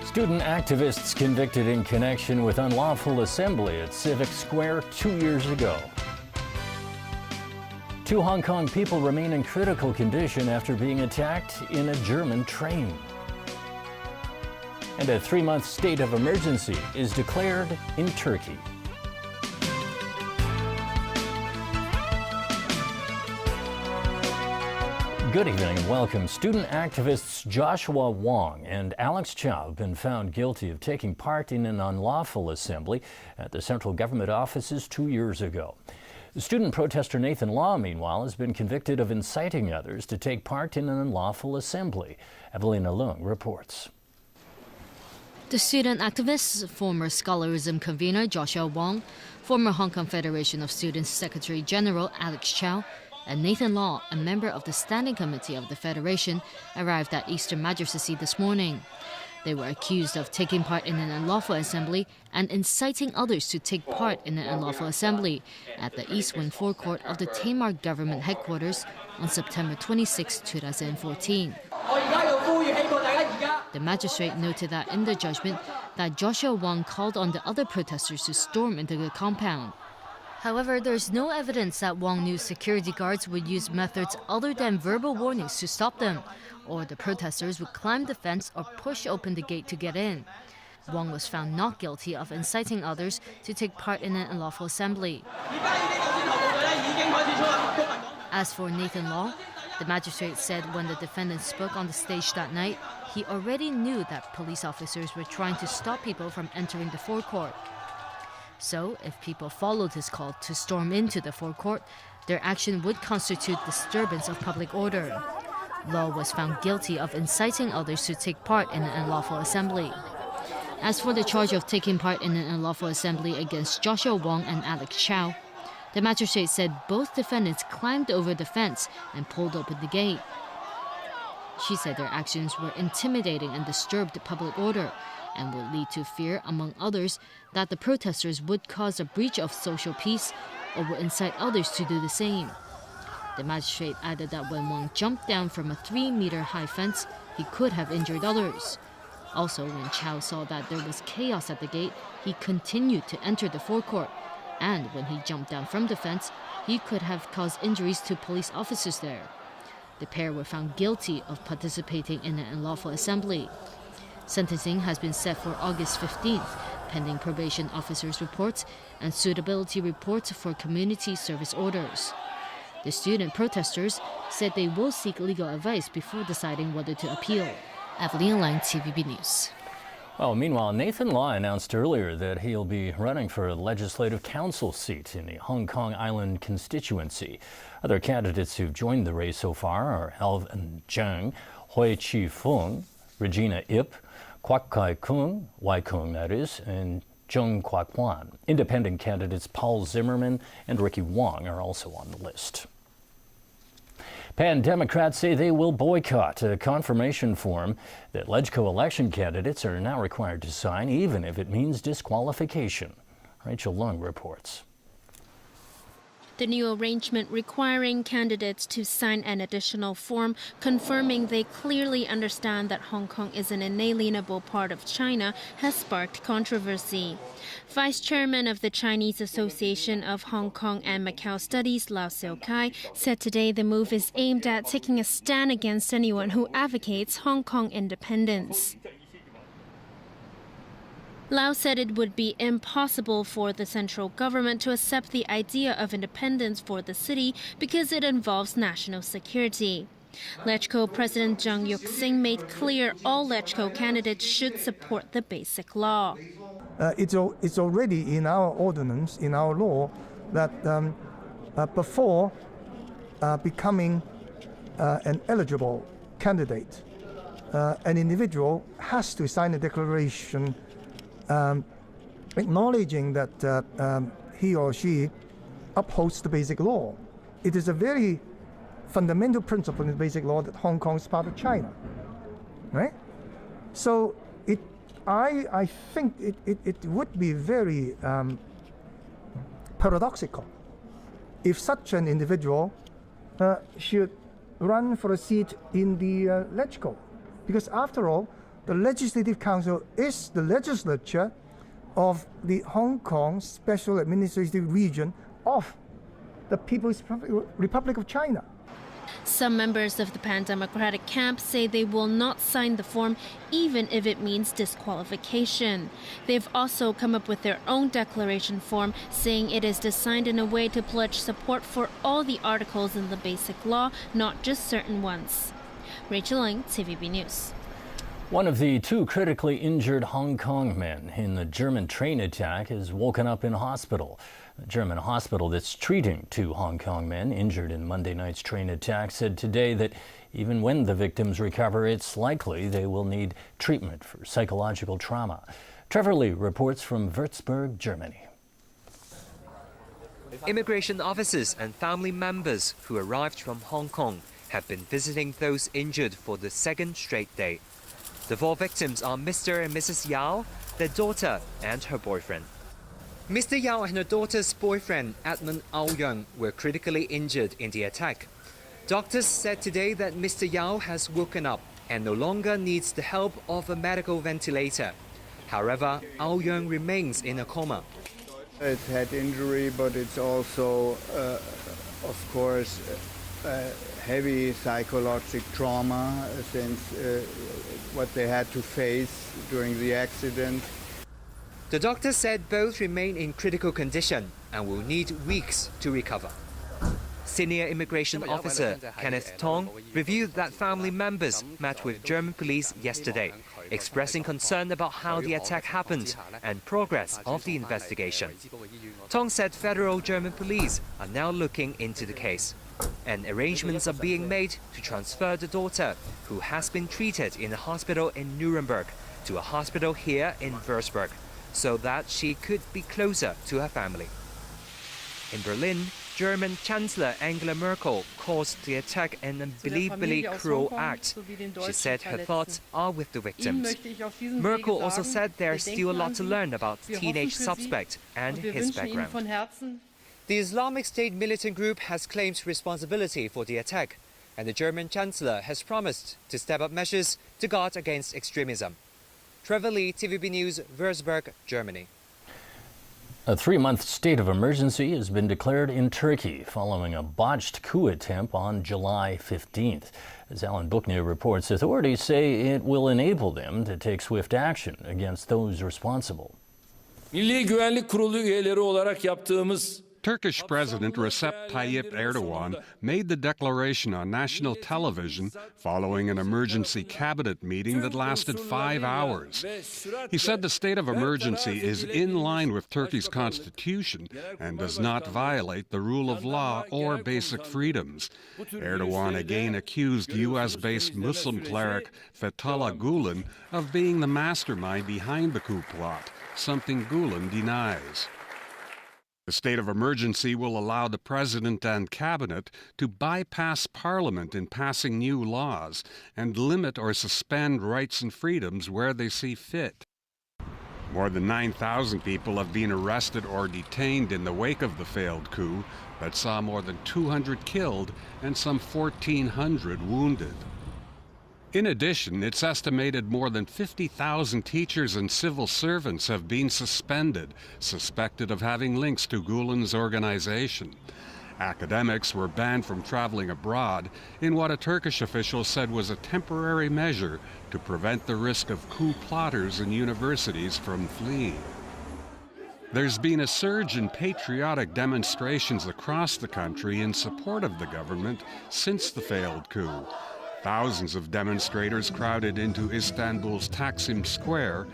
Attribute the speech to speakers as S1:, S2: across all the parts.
S1: Student activists convicted in connection with unlawful assembly at Civic Square 2 years ago. 2 Hong Kong people remain in critical condition after being attacked in a German train. And a 3-month state of emergency is declared in Turkey. Good evening and welcome. Student activists Joshua Wong and Alex Chow have been found guilty of taking part in an unlawful assembly at the central government offices 2 years ago. Student protester Nathan Law, meanwhile, has been convicted of inciting others to take part in an unlawful assembly. Evelina Leung reports.
S2: The student activists, former scholarism convener Joshua Wong, former Hong Kong Federation of Students Secretary General Alex Chow, and Nathan Law, a member of the Standing Committee of the Federation, arrived at Eastern Magistracy this morning. They were accused of taking part in an unlawful assembly and inciting others to take part in an unlawful assembly at the East Wing forecourt of the Tamar government headquarters on September 26, 2014. The magistrate noted that in the judgment that Joshua Wong called on the other protesters to storm into the compound. However, there's no evidence that Wong knew security guards would use methods other than verbal warnings to stop them, or the protesters would climb the fence or push open the gate to get in. Wong was found not guilty of inciting others to take part in an unlawful assembly. As for Nathan Law, the magistrate said when the defendant spoke on the stage that night, he already knew that police officers were trying to stop people from entering the forecourt. So, if people followed his call to storm into the forecourt, their action would constitute disturbance of public order. Law was found guilty of inciting others to take part in an unlawful assembly. As for the charge of taking part in an unlawful assembly against Joshua Wong and Alex Chow, the magistrate said both defendants climbed over the fence and pulled open the gate. She said their actions were intimidating and disturbed public order, and would lead to fear, among others, that the protesters would cause a breach of social peace or would incite others to do the same. The magistrate added that when Wong jumped down from a 3-meter-high fence, he could have injured others. Also, when Chow saw that there was chaos at the gate, he continued to enter the forecourt, and when he jumped down from the fence, he could have caused injuries to police officers there. The pair were found guilty of participating in an unlawful assembly. Sentencing has been set for August 15th, pending probation officers' reports and suitability reports for community service orders. The student protesters said they will seek legal advice before deciding whether to appeal. Evelyn Lang, TVB News.
S1: Well, meanwhile, Nathan Law announced earlier that he'll be running for a legislative council seat in the Hong Kong Island constituency. Other candidates who've joined the race so far are Alvin Zhang, Hui Chi-fung, Regina Ip, Kwak Kai-kung, Wai-kung that is, and Zheng Kwak-wan. Independent candidates Paul Zimmerman and Ricky Wong are also on the list. Pan Democrats say they will boycott a confirmation form that LegCo election candidates are now required to sign, even if it means disqualification. Rachel Lung reports.
S3: The new arrangement requiring candidates to sign an additional form confirming they clearly understand that Hong Kong is an inalienable part of China has sparked controversy. Vice Chairman of the Chinese Association of Hong Kong and Macau Studies, Lau Seokai, said today the move is aimed at taking a stand against anyone who advocates Hong Kong independence. Lau said it would be impossible for the central government to accept the idea of independence for the city because it involves national security. LegCo President Zhang Yuxing made clear all LegCo candidates should support the basic law.
S4: It's already in our ordinance, in our law, that before becoming an eligible candidate, an individual has to sign a declaration acknowledging that he or she upholds the basic law. It is a very fundamental principle in the basic law that Hong Kong is part of China, right? So I think it would be very paradoxical if such an individual should run for a seat in the LegCo. Because after all, the Legislative Council is the legislature of the Hong Kong Special Administrative Region of the People's Republic of China.
S3: Some members of the pan-democratic camp say they will not sign the form even if it means disqualification. They've also come up with their own declaration form saying it is designed in a way to pledge support for all the articles in the Basic Law, not just certain ones. Rachel Ling, TVB News.
S1: One of the two critically injured Hong Kong men in the German train attack is woken up in hospital. The German hospital that's treating two Hong Kong men injured in Monday night's train attack said today that even when the victims recover, it's likely they will need treatment for psychological trauma. Trevor Lee reports from Würzburg, Germany.
S5: Immigration officers and family members who arrived from Hong Kong have been visiting those injured for the second straight day. The four victims are Mr. and Mrs. Yao, their daughter, and her boyfriend. Mr. Yao and her daughter's boyfriend, Edmund Aoyang, were critically injured in the attack. Doctors said today that Mr. Yao has woken up and no longer needs the help of a medical ventilator. However, Aoyang remains in a coma.
S6: It's head injury, but it's also, of course, heavy psychological trauma since what they had to face during the accident.
S5: The doctor said both remain in critical condition and will need weeks to recover. Senior immigration officer Kenneth Tong revealed that family members met with German police yesterday, expressing concern about how the attack happened and progress of the investigation. Tong said federal German police are now looking into the case, and arrangements are being made to transfer the daughter, who has been treated in a hospital in Nuremberg, to a hospital here in Würzburg, so that she could be closer to her family. In Berlin, German Chancellor Angela Merkel calls the attack an unbelievably cruel act. She said her thoughts are with the victims. Merkel also said there's still a lot to learn about the teenage suspect and his background. The Islamic State militant group has claimed responsibility for the attack, and the German Chancellor has promised to step up measures to guard against extremism. Trevor Lee, TVB News, Würzburg, Germany.
S1: A 3-month state of emergency has been declared in Turkey following a botched coup attempt on July 15th. As Alan Booknew reports, authorities say it will enable them to take swift action against those responsible.
S7: Milli Güvenlik Kurulu üyeleri olarak yaptığımız
S8: Turkish President Recep Tayyip Erdogan made the declaration on national television following an emergency cabinet meeting that lasted 5 hours. He said the state of emergency is in line with Turkey's constitution and does not violate the rule of law or basic freedoms. Erdogan again accused U.S.-based Muslim cleric Fethullah Gulen of being the mastermind behind the coup plot, something Gulen denies. The state of emergency will allow the president and cabinet to bypass parliament in passing new laws and limit or suspend rights and freedoms where they see fit. More than 9,000 people have been arrested or detained in the wake of the failed coup that saw more than 200 killed and some 1,400 wounded. In addition, it's estimated more than 50,000 teachers and civil servants have been suspended, suspected of having links to Gulen's organization. Academics were banned from traveling abroad in what a Turkish official said was a temporary measure to prevent the risk of coup plotters in universities from fleeing. There's been a surge in patriotic demonstrations across the country in support of the government since the failed coup. Thousands of demonstrators crowded into Istanbul's Taksim Square,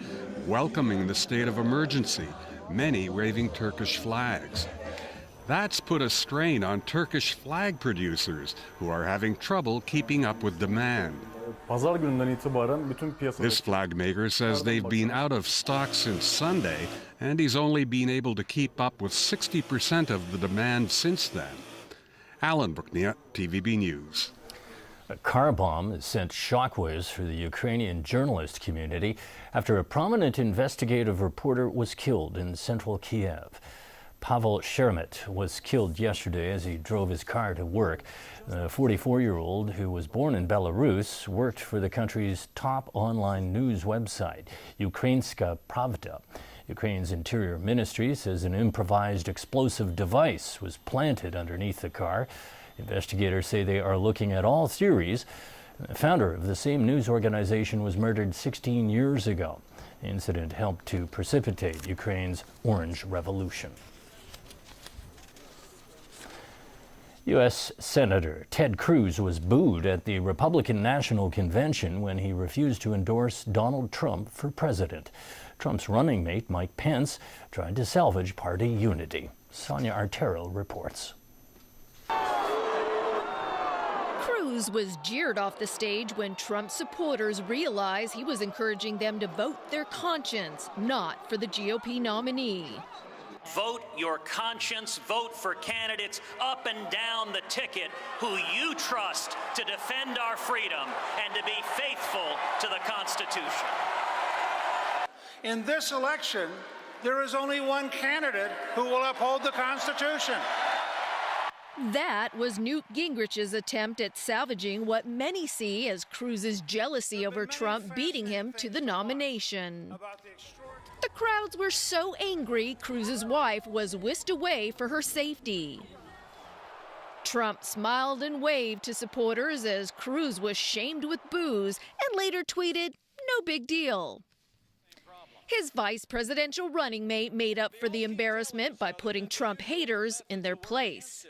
S8: welcoming the state of emergency, many waving Turkish flags. That's put a strain on Turkish flag producers, who are having trouble keeping up with demand. This flag maker says they've been out of stock since Sunday, and he's only been able to keep up with 60% of the demand since then. Alan Booknew, TVB News.
S1: A car bomb has sent shockwaves through the Ukrainian journalist community after a prominent investigative reporter was killed in central Kiev. Pavel Sheremet was killed yesterday as he drove his car to work. The 44-year-old, who was born in Belarus, worked for the country's top online news website, Ukrainska Pravda. Ukraine's Interior Ministry says an improvised explosive device was planted underneath the car. Investigators say they are looking at all theories. The founder of the same news organization was murdered 16 years ago. The incident helped to precipitate Ukraine's Orange Revolution. U.S. Senator Ted Cruz was booed at the Republican National Convention when he refused to endorse Donald Trump for president. Trump's running mate, Mike Pence, tried to salvage party unity. Sonia Artero reports.
S9: Cruz was jeered off the stage when Trump supporters realized he was encouraging them to vote their conscience, not for the GOP nominee.
S10: Vote your conscience, vote for candidates up and down the ticket who you trust to defend our freedom and to be faithful to the Constitution.
S11: In this election, there is only one candidate who will uphold the Constitution.
S9: That was Newt Gingrich's attempt at salvaging what many see as Cruz's jealousy over Trump beating him to the nomination. The crowds were so angry, Cruz's wife was whisked away for her safety. Trump smiled and waved to supporters as Cruz was shamed with boos and later tweeted, "No big deal." His vice presidential running mate made up for the embarrassment by putting Trump haters in their place.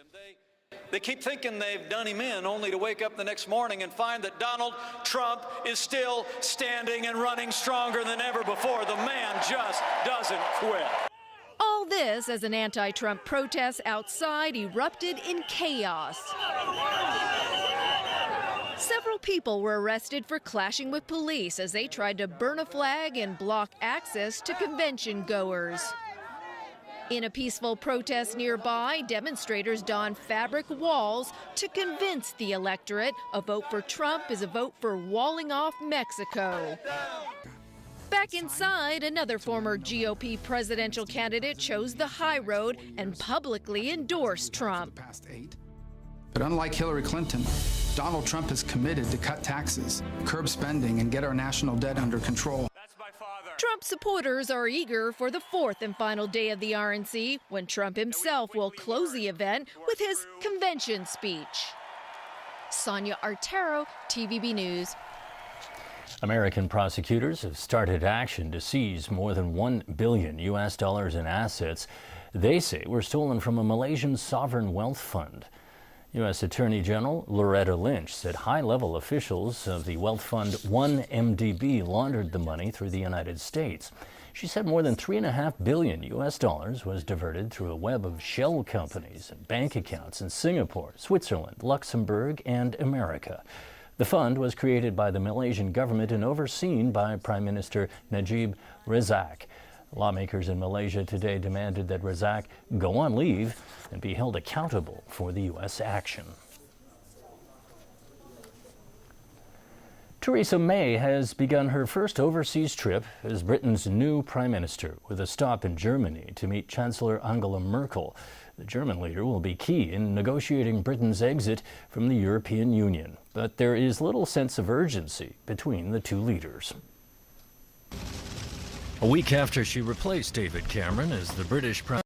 S12: They keep thinking they've done him in, only to wake up the next morning and find that Donald Trump is still standing and running stronger than ever before. The man just doesn't quit.
S9: All this as an anti-Trump protest outside erupted in chaos. Several people were arrested for clashing with police as they tried to burn a flag and block access to convention goers. In a peaceful protest nearby, demonstrators donned fabric walls to convince the electorate a vote for Trump is a vote for walling off Mexico. Back inside, another former GOP presidential candidate chose the high road and publicly endorsed Trump.
S13: But unlike Hillary Clinton, Donald Trump is committed to cut taxes, curb spending, and get our national debt under control.
S9: Trump supporters are eager for the fourth and final day of the RNC, when Trump himself will close the event with his convention speech. Sonia Artero, TVB News.
S1: American prosecutors have started action to seize more than $1 billion in assets they say were stolen from a Malaysian sovereign wealth fund. U.S. Attorney General Loretta Lynch said high-level officials of the wealth fund 1MDB laundered the money through the United States. She said more than $3.5 billion was diverted through a web of shell companies and bank accounts in Singapore, Switzerland, Luxembourg, and America. The fund was created by the Malaysian government and overseen by Prime Minister Najib Razak. Lawmakers in Malaysia today demanded that Razak go on leave and be held accountable for the U.S. action. Theresa May has begun her first overseas trip as Britain's new prime minister, with a stop in Germany to meet Chancellor Angela Merkel. The German leader will be key in negotiating Britain's exit from the European Union, but there is little sense of urgency between the two leaders. A week after she replaced David Cameron as the British Prime